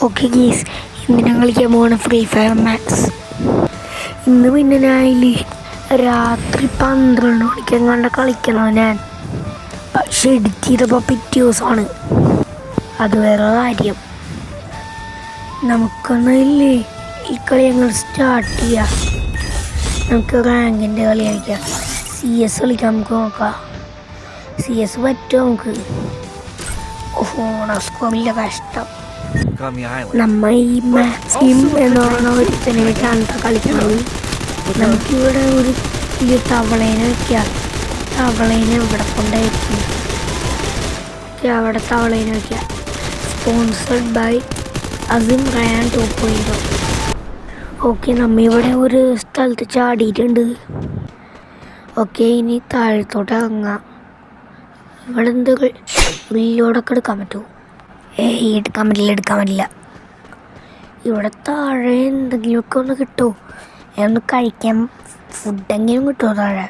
Okay ഗീസ്, ഇന്ന് ഞാൻ കളിക്കാൻ പോകുന്ന ഫ്രീ ഫയർ മാക്സ്. ഇന്ന് പിന്നെ ഞാൻ രാത്രി 12 മണിക്ക് കണ്ട കളിക്കണം ഞാൻ. പക്ഷെ എഡിറ്റ് ചെയ്തപ്പോൾ പിറ്റേ ദിവസമാണ്. അത് വേറെ കാര്യം. നമുക്കൊന്നില്ലേ ഈ കളി ഞങ്ങൾ സ്റ്റാർട്ട് ചെയ്യാം. നമുക്ക് റാങ്കിൻ്റെ കളി കളിക്കാം. CS കളിക്കാം. നമുക്ക് നോക്കാം CS പറ്റുമോ നമുക്ക്. സ്കോറില്ല, കഷ്ടം. നമ്മ ഈ മാക്സിം എന്ന് പറയുന്ന ഒരുത്തനെ വെച്ചാണ് കളിക്കുന്നത്. നമുക്കിവിടെ ഈ തവളേനെ വെക്കാം. തവളേനെ ഇവിടെ കൊണ്ടായിരിക്കും. അവിടെ തവളേനെ വെക്കാം. Sponsored by Asim Rayan 2.0. Okay, നമ്മ ഇവിടെ ഒരു സ്ഥലത്ത് ചാടിയിട്ടുണ്ട്. ഓക്കെ, ഇനി താഴത്തോട്ട് ഇറങ്ങാം. ഇവിടെ എന്ത് റീലോടൊക്കെ എടുക്കാൻ പറ്റുമോ? എടുക്കാൻ പറ്റില്ല. ഇവിടെ താഴെ എന്തെങ്കിലുമൊക്കെ ഒന്ന് കിട്ടുമോ? ഒന്ന് കഴിക്കാൻ ഫുഡെങ്കിലും കിട്ടുമോ? താഴെ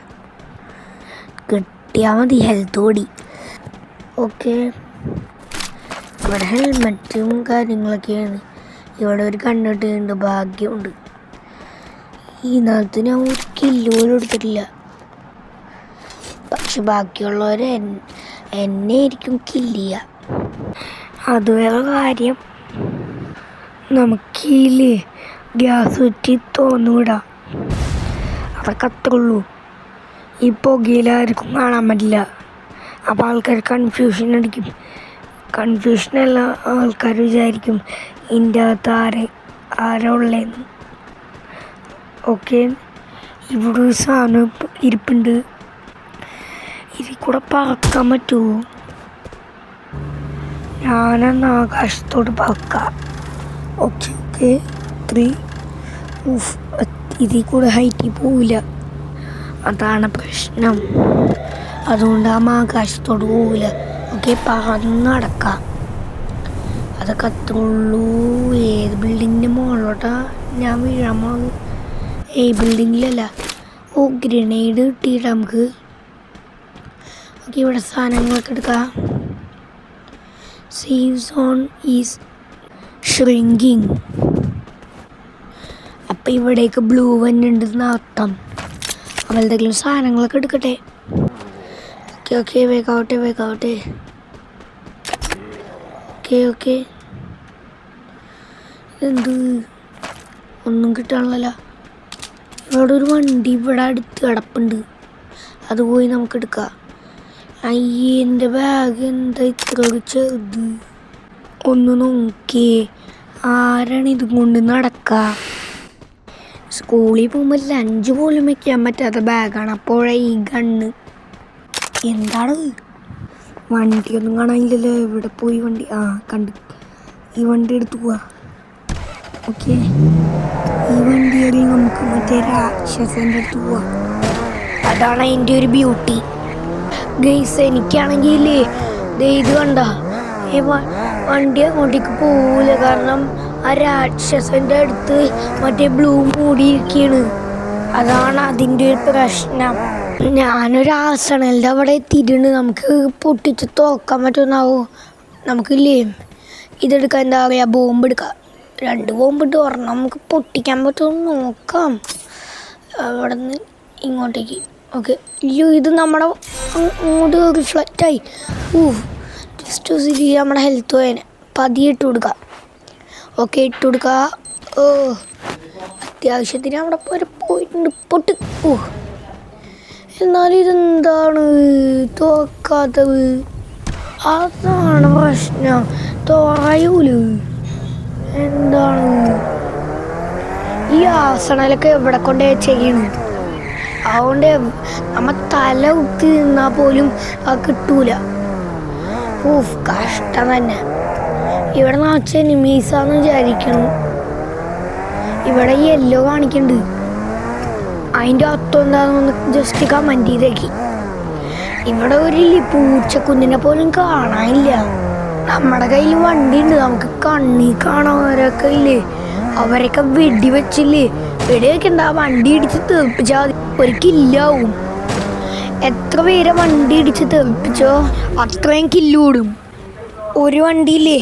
കിട്ടിയാൽ മതി, ഹെൽത്ത് കൂടി. ഓക്കെ, ഇവിടെ ഹെൽമെറ്റും കാര്യങ്ങളൊക്കെയാണ്. ഇവിടെ ഒരു കണ്ണിട്ടുണ്ട്, ഭാഗ്യമുണ്ട്. ഈ നാളത്ത് ഞാൻ ഒരു കില്ല് പോലും എടുത്തിട്ടില്ല. പക്ഷെ ബാക്കിയുള്ളവർ എന്നെ ആയിരിക്കും കില്ല് ചെയ്യുക. അത് വേറെ കാര്യം. നമുക്കില്ലേ ഗ്യാസ് വെച്ച് തോന്നുവിടാം. അതൊക്കെ അത്രേ ഉള്ളൂ. ഈ പുകയിലായിരിക്കും കാണാൻ പറ്റില്ല. അപ്പോൾ ആൾക്കാർ കൺഫ്യൂഷൻ അടിക്കും. കൺഫ്യൂഷനല്ല, ആൾക്കാർ വിചാരിക്കും ഇതിൻ്റെ അകത്ത് ആരാ ഉള്ളതെന്ന്. ഓക്കെ, ഇവിടെ ഒരു സാധനം ഇരിപ്പുണ്ട്. ഇതിൽ കൂടെ പറക്കാൻ പറ്റുമോ? ഞാനെന്ന് ആകാശത്തോട് പറക്കാം. ഓക്കെ 3. ഇതിൽ കൂടെ ഹൈറ്റിൽ പോവില്ല, അതാണ് പ്രശ്നം. അതുകൊണ്ട് ആകാശത്തോട് പോവില്ല. ഓക്കെ, പറന്ന് നടക്കാം. അതൊക്കെ അത്രയുള്ളൂ. ഏത് ബിൽഡിങ്ങിൻ്റെ മുകളിലോട്ടാ ഞാൻ വീഴാൻ പോകുന്നത്? ബിൽഡിങ്ങിലല്ല. ഗ്രനേഡ് കിട്ടിയിട്ട് നമുക്ക്. ഓക്കെ, ഇവിടെ സാധനങ്ങളൊക്കെ എടുക്കാം. Safe zone is shrinking. അപ്പം ഇവിടേക്ക് ബ്ലൂ വന്നുണ്ടെന്ന് അർത്ഥം. അപ്പോൾ എന്തെങ്കിലും സാധനങ്ങളൊക്കെ എടുക്കട്ടെ. ഓക്കെ വേഗാവട്ടെ. ഓക്കെ എന്ത് ഒന്നും കിട്ടാണല്ലോ. ഇവിടെ ഒരു വണ്ടി ഇവിടെ അടുത്ത് കിടപ്പുണ്ട്. അത് പോയി നമുക്ക് എടുക്കാം. അയ്യേ, എൻ്റെ ബാഗ് എന്താ ഇത്ര ചെറുത്? ഒന്ന് നോക്കിയേ, ആരാണ് ഇതും കൊണ്ട് നടക്കുക? സ്കൂളിൽ പോകുമ്പോൾ ലഞ്ച് പോലും വയ്ക്കാൻ പറ്റാത്ത ബാഗാണ്. അപ്പോഴേ ഈ ഗണ്ണ് എന്താണ്? വണ്ടിയൊന്നും കാണാനില്ലല്ലോ. ഇവിടെ പോയി വണ്ടി കണ്ട്. ഈ വണ്ടി എടുത്ത് പോവാ. ഓക്കെ, ഈ വണ്ടിയിൽ നമുക്ക് മറ്റേ രാക്ഷസൻ്റെ അടുത്ത് പോവാം. അതാണ് അതിൻ്റെ ഒരു ബ്യൂട്ടി. ഗൈസ്, എനിക്കാണെങ്കിൽ ഇത് കണ്ട വണ്ടി അങ്ങോട്ടേക്ക് പോവില്ല. കാരണം ആ രാക്ഷസൻ്റെ അടുത്ത് മറ്റേ ബ്ലൂ മൂടിയിരിക്കുകയാണ്. അതാണ് അതിൻ്റെ ഒരു പ്രശ്നം. ഞാനൊരു ആസണലിൻ്റെ അവിടെ എത്തിയിട്ടുണ്ട്. നമുക്ക് പൊട്ടിച്ച് തോക്കാൻ പറ്റുമെന്നാവോ? നമുക്കില്ലേ ഇതെടുക്കാൻ, എന്താ പറയുക, ബോംബ് എടുക്കാം. 2 ബോംബ് ഇട്ട് ഒരെണ്ണം നമുക്ക് പൊട്ടിക്കാൻ പറ്റുമെന്ന് നോക്കാം. അവിടെ നിന്ന് ഇങ്ങോട്ടേക്ക്. ഓക്കെ, ഇത് നമ്മുടെ അങ്ങോട്ട് റിഫ്ലക്റ്റായി. ജസ്റ്റ് നമ്മുടെ ഹെൽത്ത് പോയതിനെ പതിയെ ഇട്ട് കൊടുക്കാം. ഓക്കെ, ഇട്ട് കൊടുക്കുക. അത്യാവശ്യത്തിന് അവിടെ പോയിട്ടുണ്ട്. പൊട്ട്. എന്നാലും ഇതെന്താണ് തോക്കാത്തത്? അതാണ് പ്രശ്നം. തോറയൂല് എന്താണ് ഈ ആസനലൊക്കെ എവിടെ കൊണ്ടേ ചെയ്യണം? അതുകൊണ്ട് നമ്മ തല കുത്തി നിന്നാൽ പോലും അത് കിട്ടൂല. കഷ്ടം തന്നെ. ഇവിടെ നിറച്ച് എനിമീസാന്ന് വിചാരിക്കണം. ഇവിടെ യെല്ലോ കാണിക്കുന്നുണ്ട്. അതിൻ്റെ അർത്ഥം എന്താണെന്ന് ജസ്റ്റ് കമൻറ്റ് ചെയ്തേക്ക്. ഇവിടെ ഒരു പൂച്ചക്കുഞ്ഞിനെ പോലും കാണാനില്ല. നമ്മുടെ കയ്യിൽ വണ്ടി ഉണ്ട്. നമുക്ക് കണ്ണി കാണാനവരൊക്കെ ഇല്ലേ, അവരൊക്കെ വെടി വെച്ചില്ലേ. വെടി വെക്കണ്ട, വണ്ടി ഇടിച്ച് തെറിപ്പിച്ചാൽ ഒരു കില്ലാവും. എത്ര പേരെ വണ്ടി ഇടിച്ച് തെറിപ്പിച്ചോ അത്രയും കില്ല് കൂടും. ഒരു വണ്ടിയില്ലേ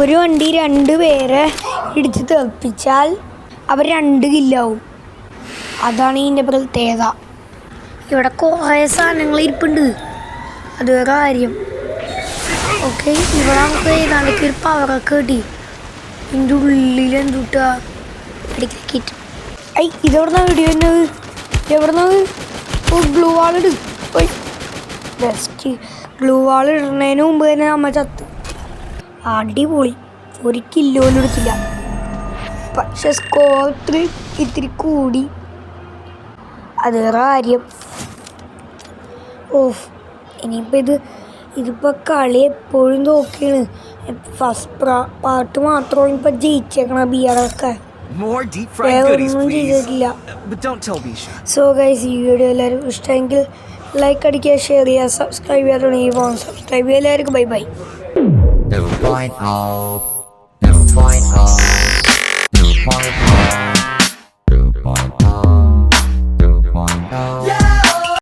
ഒരു വണ്ടി 2 പേരെ ഇടിച്ച് തെറിപ്പിച്ചാൽ അവർ 2 കില്ലാവും. അതാണ് ഇതിൻ്റെ പ്രത്യേകത. ഇവിടെ കുറേ സാധനങ്ങൾ ഇരിപ്പുണ്ട്, അത് വേറെ കാര്യം. ഓക്കെ, ഇവിടെ നമുക്ക് ഏതാണ്ടൊക്കെ ഒരു പവറൊക്കെ കിട്ടി. ഇതിൻ്റെ ഉള്ളിൽ എന്തുട്ടാ കിറ്റ്. ഇതെവിടുന്ന വീഡിയോ എന്നത്? എവിടുന്നത്? ഗ്ലൂ വാളിട്. ബെസ്റ്റ്. ഗ്ലൂ വാൾ ഇടുന്നതിന് മുമ്പ് തന്നെ നമ്മൾ ചത്ത്. അടിപൊളി. 1 കിലോ പോലും എടുത്തില്ല. പക്ഷെ സ്കോർ ഇത്തിരി കൂടി, അത് വേറെ കാര്യം. ഓഫ്, ഇനിയിപ്പോൾ ഇതിപ്പോൾ കളി എപ്പോഴും നോക്കിയാണ്. ഫസ്റ്റ് പാർട്ട് മാത്രമാണ് ഇപ്പം ജയിച്ചേക്കണ ബിയറൊക്കെ, ഒന്നും ചെയ്തിട്ടില്ല. സോ ഗൈസ്, ഈ വീഡിയോ എല്ലാവരും ഇഷ്ടമെങ്കിൽ ലൈക്ക് അടിക്കുക, ഷെയർ ചെയ്യുക, സബ്സ്ക്രൈബ് ചെയ്യാറുണ്ടെങ്കിൽ സബ്സ്ക്രൈബ് ചെയ്യുക. എല്ലാവർക്കും bye bye. Never find out. Never find out. Never find out. Never find out. Never find out.